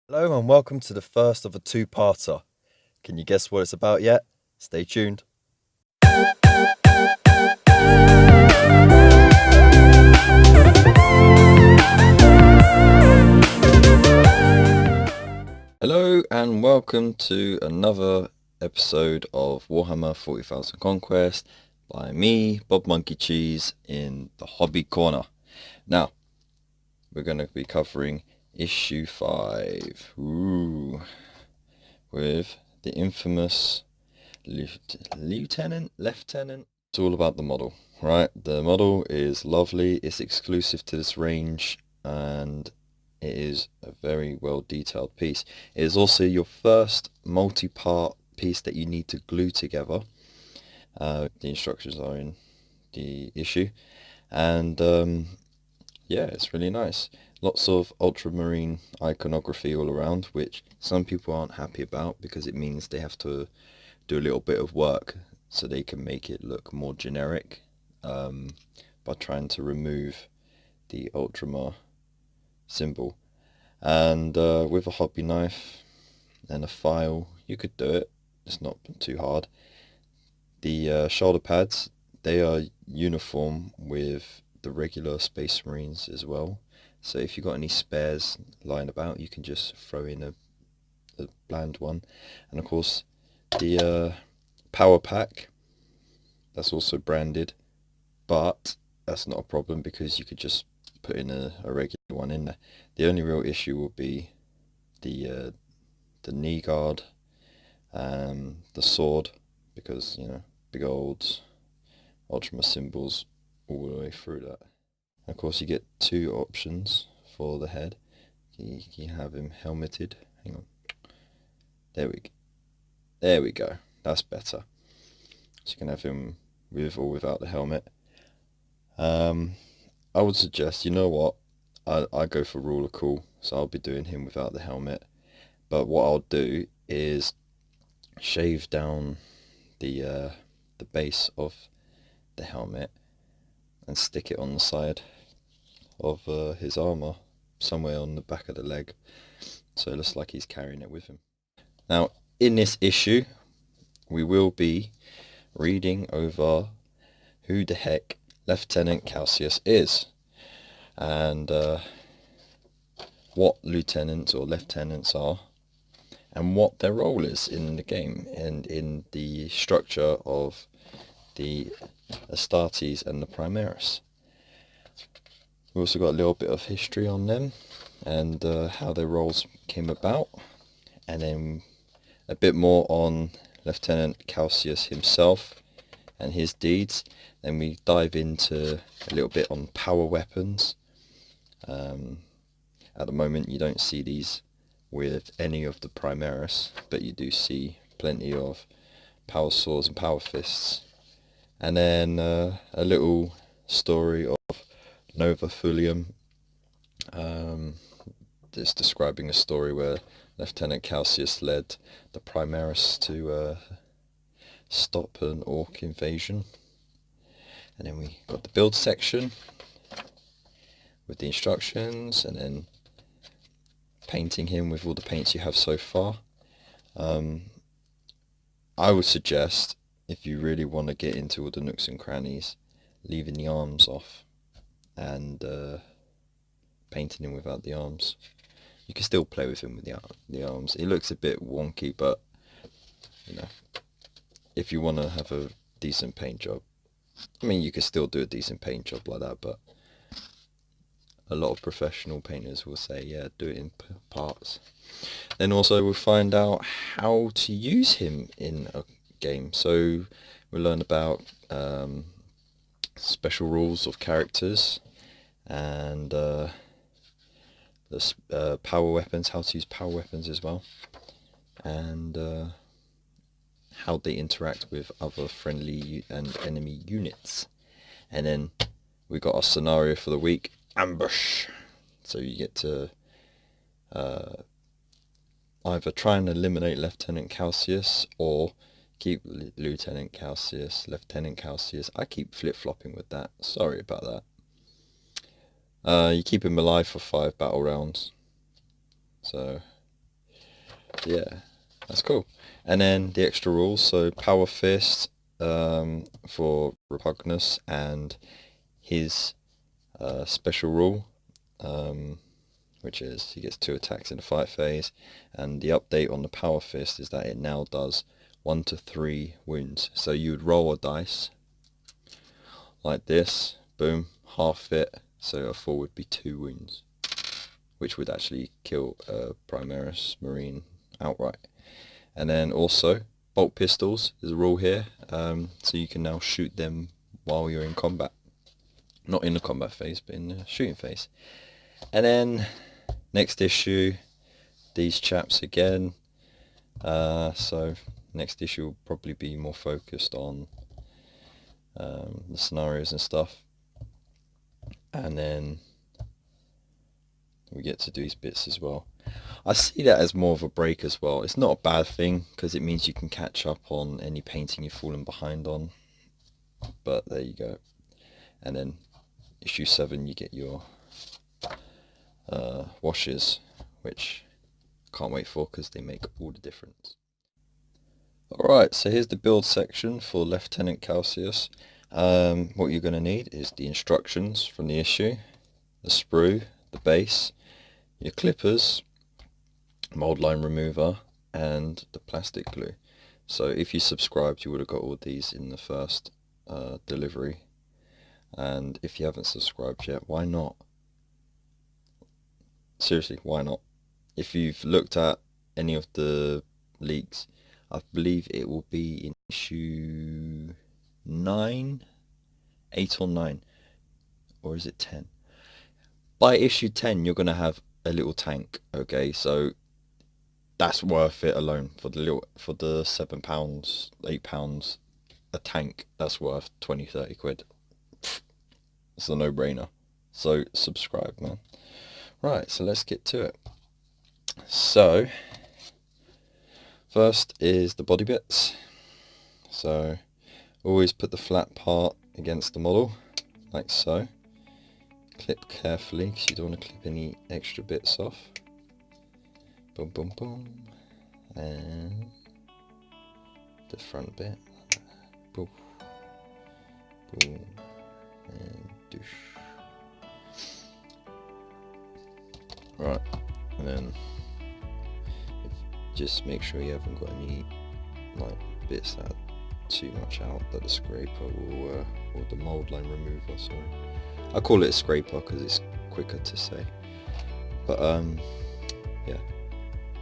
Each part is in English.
Hello and welcome to the first of a two-parter. Can you guess what it's about yet? Stay tuned. Hello and welcome to another episode of Warhammer 40,000 Conquest by me, Bob Monkey Cheese, in the Hobby Corner. Now, we're going to be covering issue 5 with the infamous Lieutenant. It's all about the model, right? The model is lovely, it's exclusive to this range, and it is a very well detailed piece. It is also your first multi-part piece that you need to glue together. The instructions are in the issue, and yeah, it's really nice. Lots of ultramarine iconography all around, which some people aren't happy about because it means they have to do a little bit of work so they can make it look more generic by trying to remove the ultramar symbol. And with a hobby knife and a file, you could do it. It's not too hard. The shoulder pads, they are uniform with the regular Space Marines as well. So if you've got any spares lying about, you can just throw in a bland one. And of course, the power pack, that's also branded, but that's not a problem because you could just put in a regular one in there. The only real issue will be the knee guard, the sword, because big old Ultramar symbols all the way through that. Of course, you get two options for the head. You have him helmeted. Hang on. There we go. That's better. So you can have him with or without the helmet. I would suggest, you know what, I go for rule of cool, so I'll be doing him without the helmet. But what I'll do is shave down the base of the helmet and stick it on the side of his armor, somewhere on the back of the leg, so it looks like he's carrying it with him. Now, in this issue, we will be reading over who the heck Lieutenant Calsius is, and what lieutenants or lieutenants are, and what their role is in the game and in the structure of the Astartes and the Primaris. We've also got a little bit of history on them and how their roles came about, and then a bit more on Lieutenant Calsius himself and his deeds. Then we dive into a little bit on power weapons. At the moment you don't see these with any of the Primaris, but you do see plenty of power swords and power fists. And then a little story of Nova Thulium, just describing a story where Lieutenant Calsius led the Primaris to stop an orc invasion. And then we got the build section with the instructions, and then painting him with all the paints you have so far. I would suggest, if you really want to get into all the nooks and crannies, leaving the arms off and painting him without the arms. You can still play with him with the arms. It looks a bit wonky, but if you want to have a decent paint job, I mean, you can still do a decent paint job like that, but a lot of professional painters will say, yeah, do it in parts. Then also we'll find out how to use him in a game. So we'll learn about special rules of characters, and the power weapons, how to use power weapons as well, and how they interact with other friendly and enemy units. And then we got our scenario for the week, ambush. So you get to either try and eliminate Lieutenant Calsius or keep Lieutenant Calsius. I keep flip-flopping with that, sorry about that. You keep him alive for 5 battle rounds, so yeah, that's cool. And then the extra rules, so Power Fist for Repugnus, and his special rule, which is he gets 2 attacks in the fight phase, and the update on the Power Fist is that it now does 1 to 3 wounds. So you would roll a dice like this, boom, half it, so a 4 would be 2 wounds, which would actually kill a Primaris Marine outright. And then also bolt pistols is a rule here, so you can now shoot them while you're in combat, not in the combat phase but in the shooting phase. And then next issue, these chaps again, so next issue will probably be more focused on the scenarios and stuff, and then we get to do these bits as well. I see that as more of a break as well. It's not a bad thing because it means you can catch up on any painting you've fallen behind on, but there you go. And then issue 7 you get your washes, which I can't wait for because they make all the difference. Alright, so here's the build section for Lieutenant Calsius. What you're going to need is the instructions from the issue, the sprue, the base, your clippers, mold line remover, and the plastic glue. So if you subscribed, you would have got all these in the first delivery, and if you haven't subscribed yet, why not? Seriously, why not? If you've looked at any of the leaks, I believe it will be in issue 9, 8 or 9, or is it 10? By issue 10 you're going to have a little tank, okay, so that's worth it alone. For the little, for the £7, £8 a tank, that's worth 20-30 quid. It's a no-brainer. So subscribe, man. Right, so let's get to it. So first is the body bits. So always put the flat part against the model, like so. Clip carefully because you don't want to clip any extra bits off. Boom, boom, boom. And the front bit. Boom, boom, and douche. Right, and then just make sure you haven't got any like bits that are too much out that the scraper will, or the mold line remover, sorry. I call it a scraper because it's quicker to say. But yeah.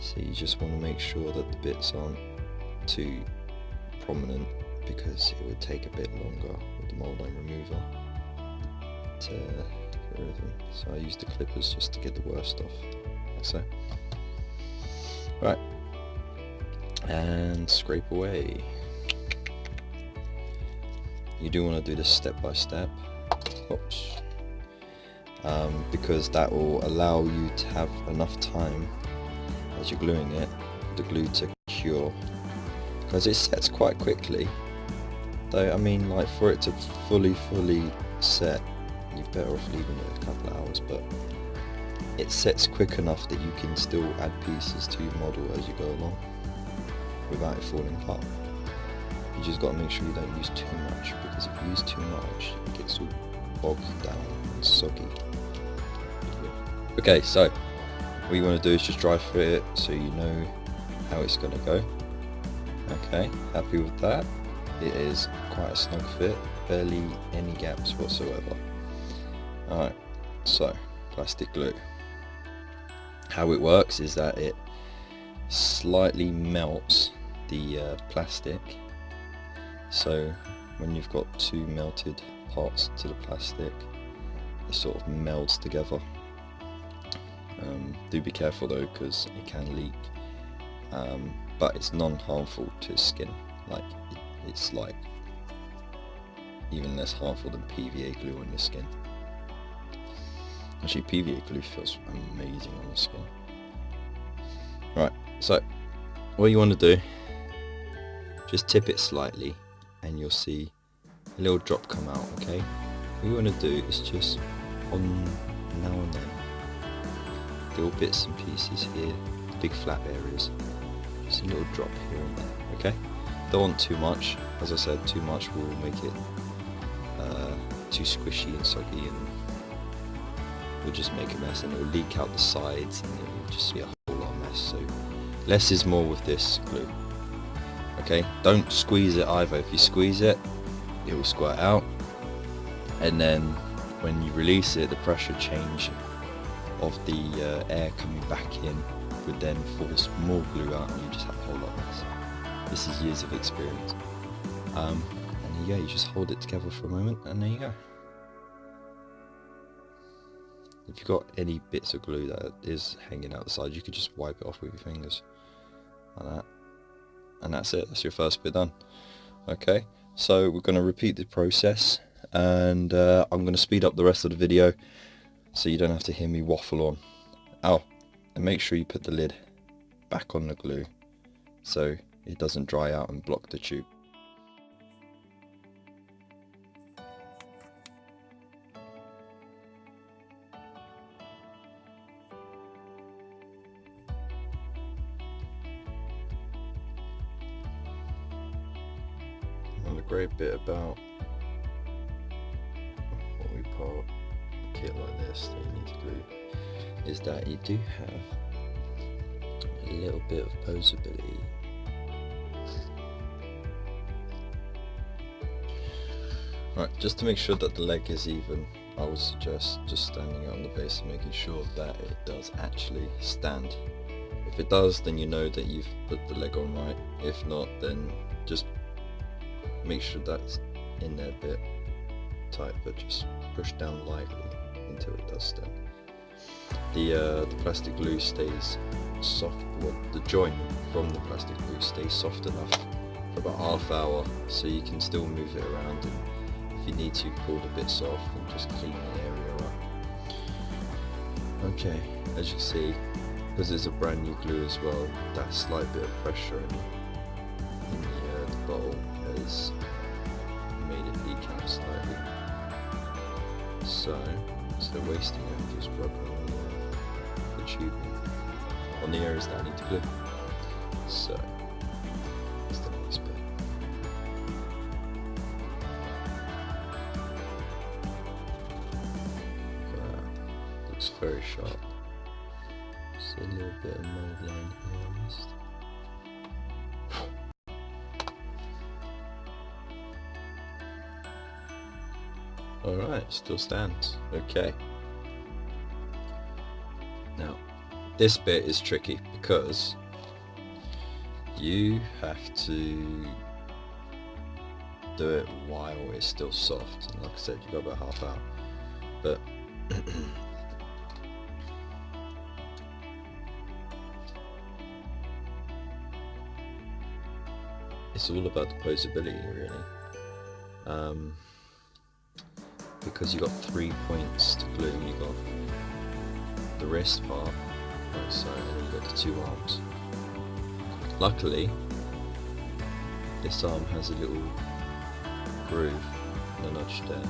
So you just want to make sure that the bits aren't too prominent because it would take a bit longer with the mold line remover to get rid of them. So I use the clippers just to get the worst off, like so. Right, and scrape away. You do want to do this step by step. Oops. Because that will allow you to have enough time as you're gluing it, the glue to cure, because it sets quite quickly. Though I mean, like, for it to fully set, you're better off leaving it a couple of hours, but it sets quick enough that you can still add pieces to your model as you go along without it falling apart. You just got to make sure you don't use too much, because if you use too much it gets all bogged down and soggy. Okay, so what you want to do is just dry fit it so you know how it's going to go. Okay, happy with that. It is quite a snug fit, barely any gaps whatsoever. Alright, so plastic glue. How it works is that it slightly melts the plastic, so when you've got 2 melted parts to the plastic, it sort of melds together. Do be careful though, because it can leak, but it's non-harmful to skin. Like it's like even less harmful than PVA glue on your skin. Actually, PVA glue feels amazing on the skin. Right, so what you want to do, just tip it slightly and you'll see a little drop come out, okay? What you want to do is just on now and then, little bits and pieces here, the big flat areas, Just a little drop here and there, okay? Don't want too much. As I said, too much will make it too squishy and soggy, and will just make a mess, and it will leak out the sides, and it will just be a whole lot of mess. So less is more with this glue. Okay, don't squeeze it either. If you squeeze it, it will squirt out, and then when you release it, the pressure change of the air coming back in would then force more glue out, and you just have a whole lot of mess. This is years of experience. And there you go, you just hold it together for a moment, and there you go. If you've got any bits of glue that is hanging out the side, you could just wipe it off with your fingers, like that. And that's it, that's your first bit done. Okay, so we're going to repeat the process, and I'm going to speed up the rest of the video so you don't have to hear me waffle on. Oh, and make sure you put the lid back on the glue so it doesn't dry out and block the tube. And the great bit about when we part a kit like this that you need to glue is that you do have a little bit of posability. Right, just to make sure that the leg is even, I would suggest just standing it on the base and making sure that it does actually stand. If it does, then you know that you've put the leg on right. If not, then just make sure that's in there a bit tight, but just push down lightly until it does stand. The plastic glue stays soft, well, the joint from the plastic glue stays soft enough for about half hour, so you can still move it around, and if you need to, pull the bits off and just clean the area up. Okay, as you can see, because it's a brand new glue as well, that slight bit of pressure in the bottle has made it leak out slightly. So instead of wasting it, just rub it on the tubing on the areas that I need to glue. So that's the next bit. Looks very sharp. Just a little bit of mold line here I missed. Alright, still stands. Okay. Now, this bit is tricky because you have to do it while it's still soft. And like I said, you've got about half hour. But it's all about the posability, really. Because you got 3 points to glue. You got the wrist part, right side, and then you got the 2 arms. Luckily, this arm has a little groove and a notch there,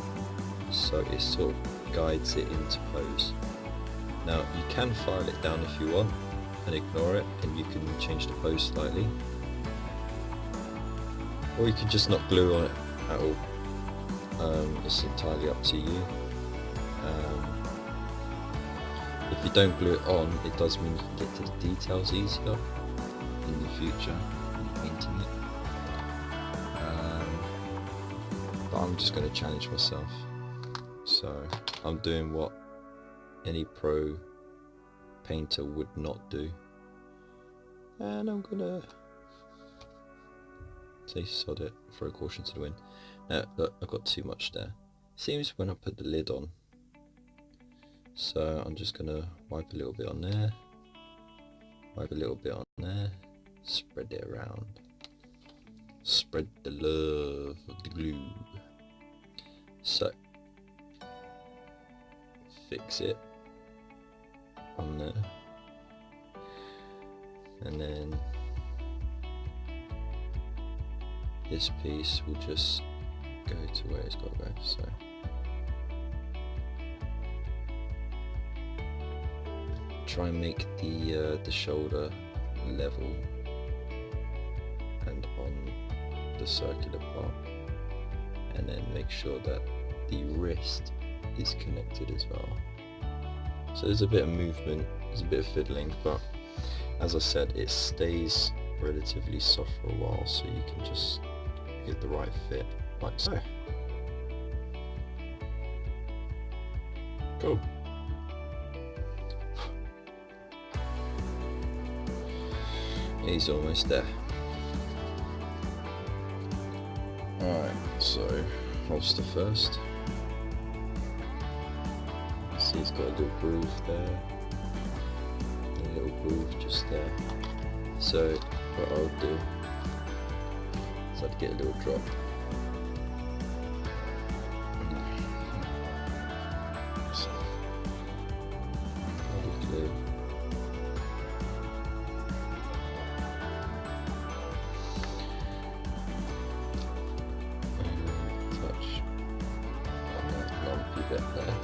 so it sort of guides it into pose. Now you can file it down if you want and ignore it, and you can change the pose slightly, or you can just not glue on it at all. It's entirely up to you. If you don't glue it on, it does mean you can get to the details easier in the future when you're painting it. But I'm just going to challenge myself, so I'm doing what any pro painter would not do, and I'm gonna say sod it, throw caution to the wind. Now look, I've got too much there. Seems when I put the lid on. So I'm just gonna wipe a little bit on there, wipe a little bit on there, spread it around. Spread the love of the glue. So fix it on there, and then this piece will just go to where it's got to go. So try and make the shoulder level and on the circular part, and then make sure that the wrist is connected as well. So there's a bit of movement, there's a bit of fiddling, but as I said, it stays relatively soft for a while, so you can just get the right fit, like so. Cool. He's almost there. Alright, so holster first. See, he's got a little groove there. A little groove just there. So what I'll do is I'd get a little drop. So, that'll do. Touch on that lumpy bit there.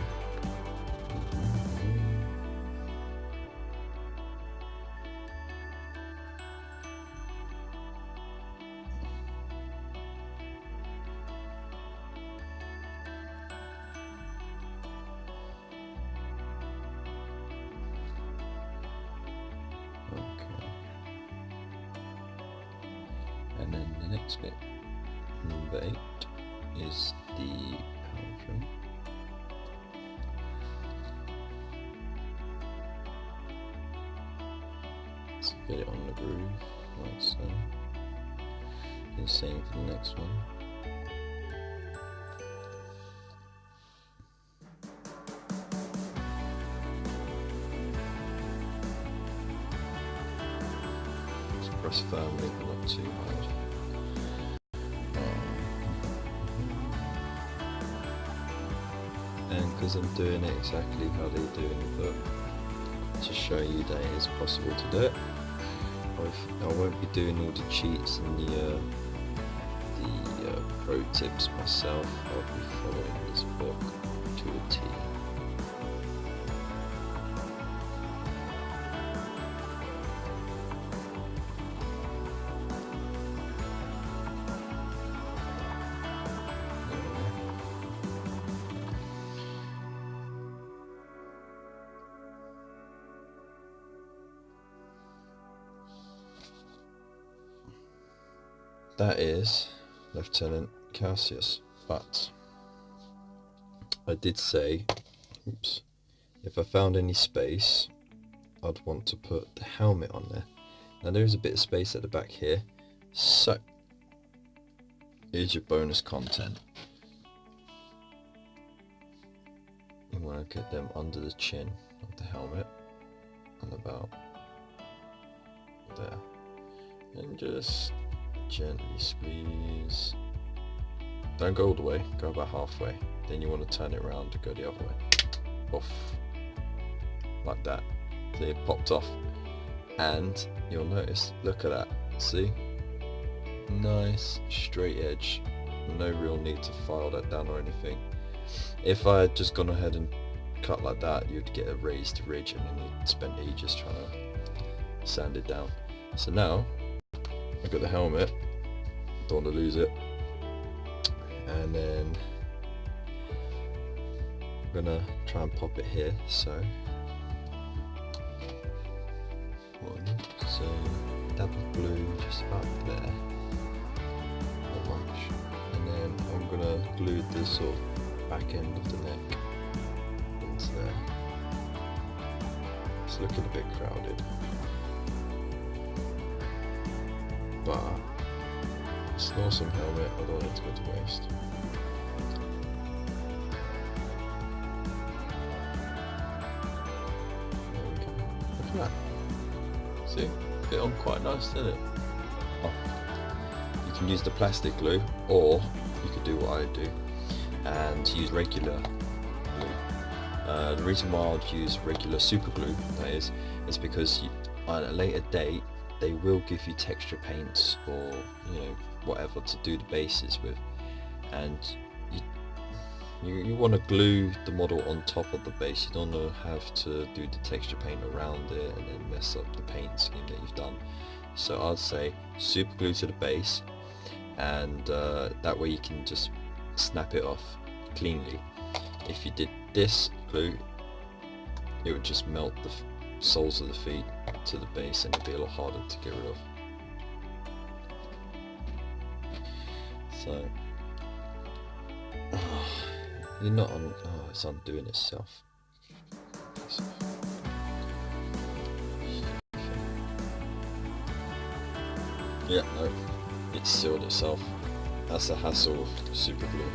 And then the next bit, number 8, is the power trim. Let's get it on the groove, like so. And same for the next one. Press firmly but not too hard. And because I'm doing it exactly how they do in the book, to show you that it is possible to do it, I won't be doing all the cheats and the pro tips myself. I'll be following this book to a T. That is Lieutenant Calsius, but I did say, oops, if I found any space, I'd want to put the helmet on there. Now there is a bit of space at the back here, so here's your bonus content. You want to get them under the chin of the helmet, and about there, and just gently squeeze. Don't go all the way, go about halfway. Then you want to turn it around to go the other way. Off. Like that. See, it popped off. And you'll notice, look at that. See? Nice straight edge. No real need to file that down or anything. If I had just gone ahead and cut like that, you'd get a raised ridge and then you'd spend ages trying to sand it down. So now I've got the helmet, don't want to lose it, and then I'm gonna try and pop it here, so double glue just up there, not much, and then I'm gonna glue the sort of back end of the neck into there. It's looking a bit crowded, but it's an awesome helmet, I don't want it to go to waste. There we go. Look at that. See? Fit on quite nice, didn't it? Oh. You can use the plastic glue, or you could do what I do and use regular glue. The reason why I'd use regular super glue, that is because at a later date they will give you texture paints or whatever to do the bases with, and you want to glue the model on top of the base. You don't want to have to do the texture paint around it and then mess up the paint scheme that you've done. So I'd say super glue to the base, and that way you can just snap it off cleanly. If you did this glue, it would just melt the soles of the feet to the base and it'd be a lot harder to get rid of. So you're not on. Oh, it's undoing itself. Yeah, no, it sealed itself. That's the hassle of super glue.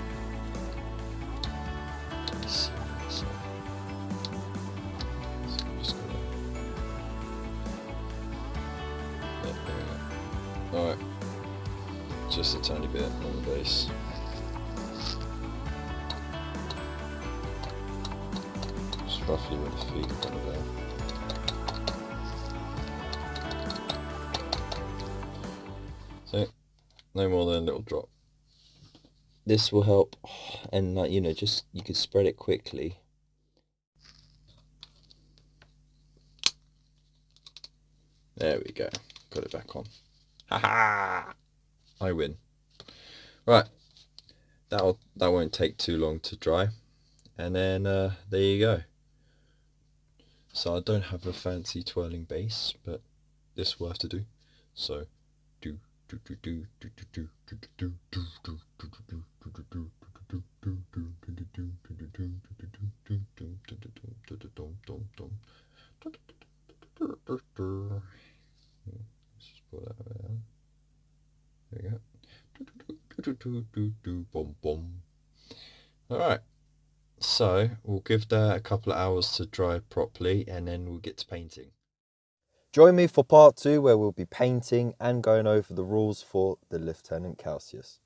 So I'm just gonna... Yeah, there we go. Alright, just a tiny bit on the base. Just roughly where the feet are going to go. So, no more than a little drop. This will help, and like, you know, just you can spread it quickly. There we go. Got it back on. Haha! I win. Right. That won't take too long to dry, and then there you go. So I don't have a fancy twirling base, but this will have to do. So do. Let's just pull that out. There we go. Alright, so we'll give that a couple of hours to dry properly, and then we'll get to painting. Join me for part 2, where we'll be painting and going over the rules for the Lieutenant Calsius.